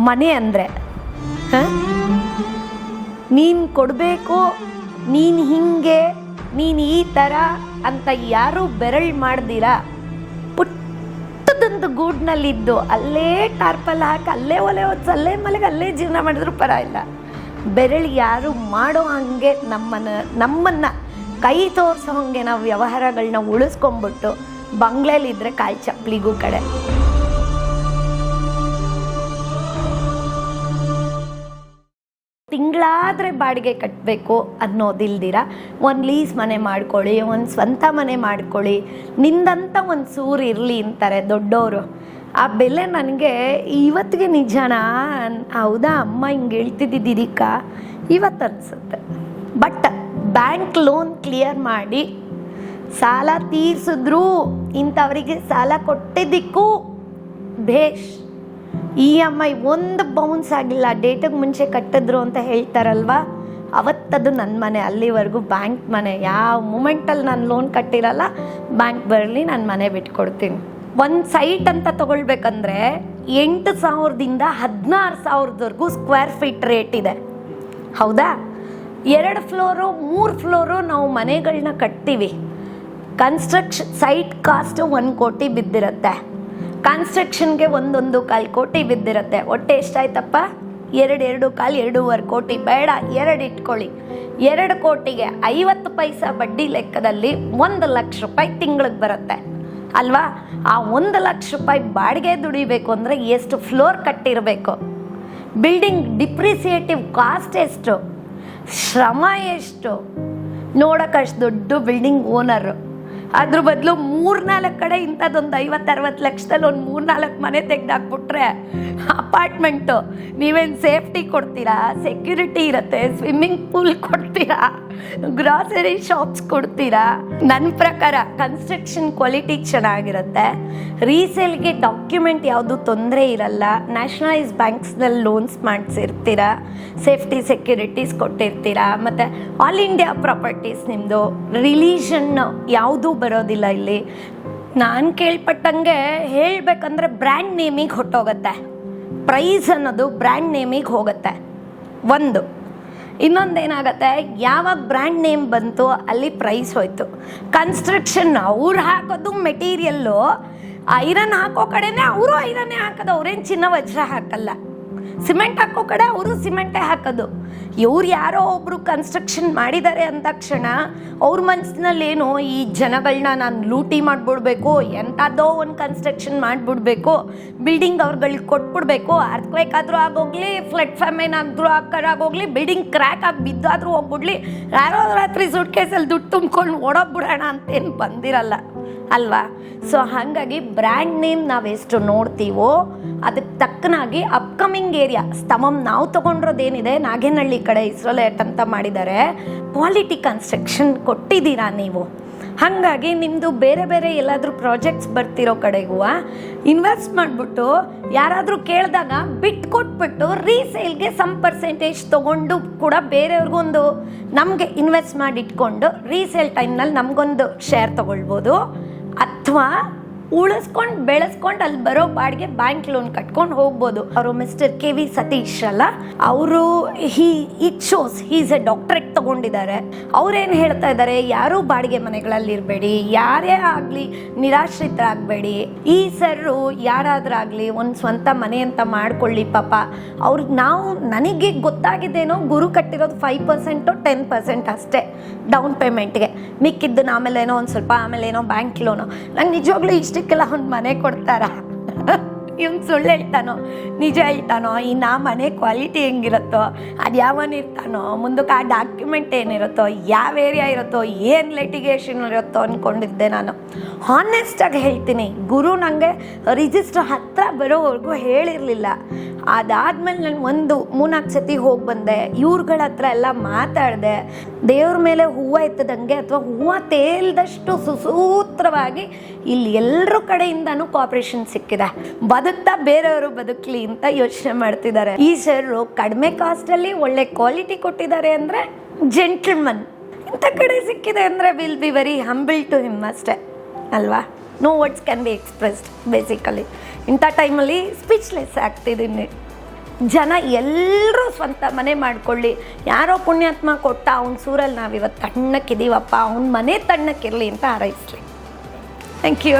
ಮನೆ ಅಂದರೆ ನೀನು ಕೊಡಬೇಕು, ನೀನು ಹಿಂಗೆ, ನೀನು ಈ ಥರ ಅಂತ ಯಾರೂ ಬೆರಳು ಮಾಡ್ದಿರ ಪುಟ್ಟದೊಂದು ಗೂಡ್ನಲ್ಲಿದ್ದು ಅಲ್ಲೇ ಟಾರ್ಪಲ್ ಹಾಕಿ ಅಲ್ಲೇ ಒಲೆ ಹೊತ್ಸಿ ಅಲ್ಲೇ ಮಲೆಗೆ ಅಲ್ಲೇ ಜೀವನ ಮಾಡಿದ್ರು ಪರವಾಗಿಲ್ಲ. ಬೆರಳು ಯಾರು ಮಾಡೋ ಹಂಗೆ ನಮ್ಮನ್ನು ಕೈ ತೋರಿಸೋ ಹಂಗೆ ನಾವು ವ್ಯವಹಾರಗಳನ್ನ ಉಳಿಸ್ಕೊಂಬಿಟ್ಟು ಬಂಗ್ಲೆಲಿದ್ದರೆ ಕಾಲು ಚಪ್ಪಲಿಗೂ ಕಡೆ. ತಿಂಗಳಾದರೆ ಬಾಡಿಗೆ ಕಟ್ಟಬೇಕು ಅನ್ನೋದಿಲ್ದಿರ ಒಂದು ಲೀಸ್ ಮನೆ ಮಾಡ್ಕೊಳ್ಳಿ, ಒಂದು ಸ್ವಂತ ಮನೆ ಮಾಡ್ಕೊಳ್ಳಿ, ನಿಂದಂತ ಒಂದು ಸೂರು ಇರಲಿ ಅಂತಾರೆ ದೊಡ್ಡವರು. ಆ ಬೆಲೆ ನನಗೆ ಇವತ್ತಿಗೆ ನಿಜಾನ ಹೌದಾ ಅಮ್ಮ ಹಿಂಗೆ ಹೇಳ್ತಿದ್ದಿದ್ದಕ್ಕ ಇವತ್ತು ಅನಿಸುತ್ತೆ. ಬಟ್ ಬ್ಯಾಂಕ್ ಲೋನ್ ಕ್ಲಿಯರ್ ಮಾಡಿ ಸಾಲ ತೀರಿಸಿದ್ರು ಇಂಥವರಿಗೆ ಸಾಲ ಕೊಟ್ಟಿದ್ದಕ್ಕೂ ಭೇಷ್. EMI ಒಂದು ಬೌನ್ಸ್ ಆಗಿಲ್ಲ, ಡೇಟಿಗೆ ಮುಂಚೆ ಕಟ್ಟಿದ್ರು ಅಂತ ಹೇಳ್ತಾರಲ್ವ, ಅವತ್ತದು ನನ್ನ ಮನೆ. ಅಲ್ಲಿವರೆಗೂ ಬ್ಯಾಂಕ್ ಮನೆ. ಯಾವ ಮೂಮೆಂಟಲ್ಲಿ ನಾನು ಲೋನ್ ಕಟ್ಟಿರಲ್ಲ, ಬ್ಯಾಂಕ್ ಬರಲಿ ನಾನು ಮನೆ ಬಿಟ್ಕೊಡ್ತೀನಿ. ಒಂದು ಸೈಟ್ ಅಂತ ತೊಗೊಳ್ಬೇಕಂದ್ರೆ 8,000ದಿಂದ 16,000ವರೆಗೂ ಸ್ಕ್ವೇರ್ ಫೀಟ್ ರೇಟ್ ಇದೆ. ಹೌದಾ? 2 ಫ್ಲೋರು 3 ಫ್ಲೋರು ನಾವು ಮನೆಗಳನ್ನ ಕಟ್ತೀವಿ. ಕನ್ಸ್ಟ್ರಕ್ಷನ್ ಸೈಟ್ ಕಾಸ್ಟು 1 ಕೋಟಿ ಬಿದ್ದಿರುತ್ತೆ, ಕನ್ಸ್ಟ್ರಕ್ಷನ್ಗೆ 1.25 ಕೋಟಿ ಬಿದ್ದಿರುತ್ತೆ. ಒಟ್ಟು ಎಷ್ಟಾಯ್ತಪ್ಪ? 2.25 ಕೋಟಿ. ಬೇಡ 2 ಇಟ್ಕೊಳ್ಳಿ. 2 ಕೋಟಿಗೆ 50 ಪೈಸಾ ಬಡ್ಡಿ ಲೆಕ್ಕದಲ್ಲಿ 1 ಲಕ್ಷ ರೂಪಾಯಿ ತಿಂಗಳಿಗೆ ಬರುತ್ತೆ ಅಲ್ವಾ? ಆ 1 ಲಕ್ಷ ರೂಪಾಯಿ ಬಾಡಿಗೆ ದುಡಿಬೇಕು ಅಂದರೆ ಎಷ್ಟು ಫ್ಲೋರ್ ಕಟ್ಟಿರಬೇಕು? ಬಿಲ್ಡಿಂಗ್ ಡಿಪ್ರಿಸಿಯೇಟಿವ್ ಕಾಸ್ಟ್ ಎಷ್ಟು? ಶ್ರಮ ಎಷ್ಟು? ನೋಡೋಕ್ಕಷ್ಟು ದೊಡ್ಡ ಬಿಲ್ಡಿಂಗ್ ಓನರು. ಅದ್ರ ಬದಲು 3-4 ಕಡೆ ಇಂಥದ್ದೊಂದು 50-60 ಲಕ್ಷದಲ್ಲಿ ಒಂದು 3-4 ಮನೆ ತೆಗೆದಾಕ್ಬಿಟ್ರೆ ಅಪಾರ್ಟ್ಮೆಂಟು. ನೀವೇನು ಸೇಫ್ಟಿ ಕೊಡ್ತೀರಾ? ಸೆಕ್ಯೂರಿಟಿ ಇರುತ್ತೆ, ಸ್ವಿಮ್ಮಿಂಗ್ ಪೂಲ್ ಕೊಡ್ತೀರಾ, ಗ್ರಾಸರಿ ಶಾಪ್ಸ್ ಕೊಡ್ತೀರಾ? ನನ್ನ ಪ್ರಕಾರ ಕನ್ಸ್ಟ್ರಕ್ಷನ್ ಕ್ವಾಲಿಟಿ ಚೆನ್ನಾಗಿರುತ್ತೆ, ರೀಸೇಲ್ಗೆ ಡಾಕ್ಯುಮೆಂಟ್ ಯಾವುದು ತೊಂದರೆ ಇರಲ್ಲ, ನ್ಯಾಷನಲೈಸ್ ಬ್ಯಾಂಕ್ಸ್ನಲ್ಲಿ ಲೋನ್ಸ್ ಮಾಡಿಸಿರ್ತೀರಾ, ಸೇಫ್ಟಿ ಸೆಕ್ಯೂರಿಟೀಸ್ ಕೊಟ್ಟಿರ್ತೀರಾ, ಮತ್ತು ಆಲ್ ಇಂಡಿಯಾ ಪ್ರಾಪರ್ಟೀಸ್. ನಿಮ್ಮದು ರಿಲೀಜನ್ ಯಾವುದೂ ಬರೋದಿಲ್ಲ ಇಲ್ಲಿ. ನಾನು ಕೇಳ್ಪಟ್ಟಂಗೆ ಹೇಳಬೇಕಂದ್ರೆ ಬ್ರ್ಯಾಂಡ್ ನೇಮಿಗೆ ಹೊಟ್ಟೋಗುತ್ತೆ, ಪ್ರೈಸ್ ಅನ್ನೋದು ಬ್ರ್ಯಾಂಡ್ ನೇಮಿಗೆ ಹೋಗುತ್ತೆ. ಒಂದು ಇನ್ನೊಂದೇನಾಗತ್ತೆ, ಯಾವಾಗ ಬ್ರ್ಯಾಂಡ್ ನೇಮ್ ಬಂತು ಅಲ್ಲಿ ಪ್ರೈಸ್ ಹೋಯ್ತು. ಕನ್ಸ್ಟ್ರಕ್ಷನ್ ಅವ್ರು ಹಾಕೋದು ಮೆಟೀರಿಯಲ್ಲು, ಐರನ್ ಹಾಕೋ ಕಡೆನೇ ಅವರು ಐರನ್ನೇ ಹಾಕೋದು, ಅವ್ರೇನು ಚಿನ್ನ ವಜ್ರ ಹಾಕಲ್ಲ. ಸಿಮೆಂಟ್ ಹಾಕೋ ಕಡೆ ಅವರು ಸಿಮೆಂಟೇ ಹಾಕೋದು. ಇವ್ರು ಯಾರೋ ಒಬ್ಬರು ಕನ್ಸ್ಟ್ರಕ್ಷನ್ ಮಾಡಿದ್ದಾರೆ ಅಂದಾಕ್ಷಣ ಅವ್ರ ಮನಸ್ಸಿನಲ್ಲೇನು, ಈ ಜನಗಳನ್ನ ನಾನು ಲೂಟಿ ಮಾಡಿಬಿಡ್ಬೇಕು, ಎಂಥದ್ದೋ ಒಂದು ಕನ್ಸ್ಟ್ರಕ್ಷನ್ ಮಾಡಿಬಿಡ್ಬೇಕು, ಬಿಲ್ಡಿಂಗ್ ಅವ್ರುಗಳಿಗೆ ಕೊಟ್ಬಿಡ್ಬೇಕು, ಅರ್ಥಕ್ವೇಕ್ ಆದರೂ ಆಗೋಗ್ಲಿ, ಫ್ಲಡ್ ಫ್ಯಾಮಿನ್ ಆದರೂ ಆಗೋಗ್ಲಿ, ಬಿಲ್ಡಿಂಗ್ ಕ್ರ್ಯಾಕ್ ಆಗಿ ಬಿದ್ದಾದರೂ ಹೋಗ್ಬಿಡ್ಲಿ, ಯಾರೋ ರಾತ್ರಿ ಸುಟ್ ಕೇಸಲ್ಲಿ ದುಡ್ಡು ತುಂಬ್ಕೊಂಡು ಓಡೋಗ್ಬಿಡೋಣ ಅಂತೇನು ಬಂದಿರಲ್ಲ ಅಲ್ವಾ? ಸೊ ಹಾಗಾಗಿ ಬ್ರ್ಯಾಂಡ್ ನೇಮ್ ನಾವೆಷ್ಟು ನೋಡ್ತೀವೋ ಅದಕ್ಕೆ ತಕ್ಕನಾಗಿ ಅಪ್ಕಮಿಂಗ್ ಏರಿಯಾ ಸ್ತಮಂ ನಾವು ತೊಗೊಂಡಿರೋದೇನಿದೆ, ನಾಗೇನಹಳ್ಳಿ ಕಡೆ ಇಸ್ರೋಲೇಟ್ ಅಂತ ಮಾಡಿದ್ದಾರೆ, ಕ್ವಾಲಿಟಿ ಕನ್ಸ್ಟ್ರಕ್ಷನ್ ಕೊಟ್ಟಿದ್ದೀರಾ ನೀವು. ಹಾಗಾಗಿ ನಿಮ್ಮದು ಬೇರೆ ಬೇರೆ ಎಲ್ಲಾದರೂ ಪ್ರಾಜೆಕ್ಟ್ಸ್ ಬರ್ತಿರೋ ಕಡೆಗೂ ಇನ್ವೆಸ್ಟ್ ಮಾಡಿಬಿಟ್ಟು ಯಾರಾದರೂ ಕೇಳಿದಾಗ ಬಿಟ್ಟು ಕೊಟ್ಬಿಟ್ಟು ರೀಸೇಲ್ಗೆ ಸಮ್ ಪರ್ಸೆಂಟೇಜ್ ತೊಗೊಂಡು ಕೂಡ ಬೇರೆಯವ್ರಿಗೊಂದು ನಮಗೆ ಇನ್ವೆಸ್ಟ್ ಮಾಡಿ ಇಟ್ಕೊಂಡು ರೀಸೇಲ್ ಟೈಮ್ನಲ್ಲಿ ನಮಗೊಂದು ಶೇರ್ ತೊಗೊಳ್ಬೋದು. ಅಥವಾ ಉಳಿಸ್ಕೊಂಡು ಬೆಳೆಸ್ಕೊಂಡು ಅಲ್ಲಿ ಬರೋ ಬಾಡಿಗೆ ಬ್ಯಾಂಕ್ ಲೋನ್ ಕಟ್ಕೊಂಡು ಹೋಗ್ಬೋದು. ಅವರು ಮಿಸ್ಟರ್ KV ಸತೀಶ್ ಅಲ್ಲ, ಅವರು it shows he's a doctorate ತಗೊಂಡಿದ್ದಾರೆ. ಅವ್ರೇನು ಹೇಳ್ತಾ ಇದ್ದಾರೆ, ಯಾರೂ ಬಾಡಿಗೆ ಮನೆಗಳಲ್ಲಿ ಇರಬೇಡಿ, ಯಾರೇ ಆಗಲಿ ನಿರಾಶ್ರಿತರಾಗಬೇಡಿ, ಈ ಸರ್ರು ಯಾರಾದ್ರಾಗಲಿ ಒಂದು ಸ್ವಂತ ಮನೆ ಅಂತ ಮಾಡ್ಕೊಳ್ಳಿ. ಪಾಪ ಅವ್ರಿಗೆ ನಾವು ನನಗೆ ಗೊತ್ತಾಗಿದ್ದೇನೋ ಗುರು ಕಟ್ಟಿರೋದು 5% 10% ಅಷ್ಟೇ ಡೌನ್ ಪೇಮೆಂಟ್ಗೆ, ಮಿಕ್ಕಿದ್ದು ಆಮೇಲೇನೋ ಒಂದು ಸ್ವಲ್ಪ ಆಮೇಲೇನೋ ಬ್ಯಾಂಕ್ ಲೋನು. ನಂಗೆ ನಿಜವಾಗ್ಲೂ ಇಷ್ಟಕ್ಕೆಲ್ಲ ಒಂದು ಮನೆ ಕೊಡ್ತಾರ? ಇವ್ನು ಸುಳ್ಳು ಹೇಳ್ತಾನೋ ನಿಜ ಹೇಳ್ತಾನೋ, ಇನ್ನು ಆ ಮನೆ ಕ್ವಾಲಿಟಿ ಹೆಂಗಿರುತ್ತೋ, ಅದು ಯಾವನಿರ್ತಾನೋ, ಮುಂದಕ್ಕೆ ಆ ಡಾಕ್ಯುಮೆಂಟ್ ಏನಿರುತ್ತೋ, ಯಾವ ಏರಿಯಾ ಇರುತ್ತೋ, ಏನು ಲಿಟಿಗೇಷನ್ ಇರುತ್ತೋ ಅಂದ್ಕೊಂಡಿದ್ದೆ ನಾನು. ಹಾನೆಸ್ಟಾಗಿ ಹೇಳ್ತೀನಿ, ಗುರು ನನಗೆ ರಿಜಿಸ್ಟರ್ ಹತ್ತಿರ ಬರೋವರೆಗೂ ಹೇಳಿರಲಿಲ್ಲ. ಅದಾದಮೇಲೆ ನಾನು 3-4 ಸತಿ ಹೋಗಿ ಬಂದೆ, ಇವ್ರುಗಳ ಹತ್ರ ಎಲ್ಲ ಮಾತಾಡಿದೆ. ದೇವ್ರ ಮೇಲೆ ಹೂವು ಎತ್ತದಂಗೆ ಅಥವಾ ಹೂವು ತೇಲ್ದಷ್ಟು ಸುಸೂತ್ರವಾಗಿ ಇಲ್ಲಿ ಎಲ್ಲರ ಕಡೆಯಿಂದನೂ ಕೋಆಪ್ರೇಷನ್ ಸಿಕ್ಕಿದೆ. ಬದುಕ್ತಾ ಬೇರೆಯವರು ಬದುಕಲಿ ಅಂತ ಯೋಚನೆ ಮಾಡ್ತಿದ್ದಾರೆ. ಈ ಸರ್ರು ಕಡಿಮೆ ಕಾಸ್ಟಲ್ಲಿ ಒಳ್ಳೆ ಕ್ವಾಲಿಟಿ ಕೊಟ್ಟಿದ್ದಾರೆ ಅಂದರೆ ಜೆಂಟಲ್ಮನ್. ಇಂಥ ಕಡೆ ಸಿಕ್ಕಿದೆ ಅಂದರೆ will be very humble to him ಅಷ್ಟೇ ಅಲ್ವಾ? No words can be expressed basically. ಇಂಥ ಟೈಮಲ್ಲಿ ಸ್ಪೀಚ್ಲೆಸ್ ಆಗ್ತಿದ್ದೀನಿ. ಜನ ಎಲ್ಲರೂ ಸ್ವಂತ ಮನೆ ಮಾಡ್ಕೊಳ್ಳಿ. ಯಾರೋ ಪುಣ್ಯಾತ್ಮ ಕೊಟ್ಟ ಅವ್ನ ಸೂರಲ್ಲಿ ನಾವಿವತ್ತು ತಣ್ಣಕ್ಕಿದ್ದೀವಪ್ಪ, ಅವ್ನ ಮನೆ ತಣ್ಣಕ್ಕಿರಲಿ ಅಂತ ಹಾರೈಸ್ಲಿ. Thank you.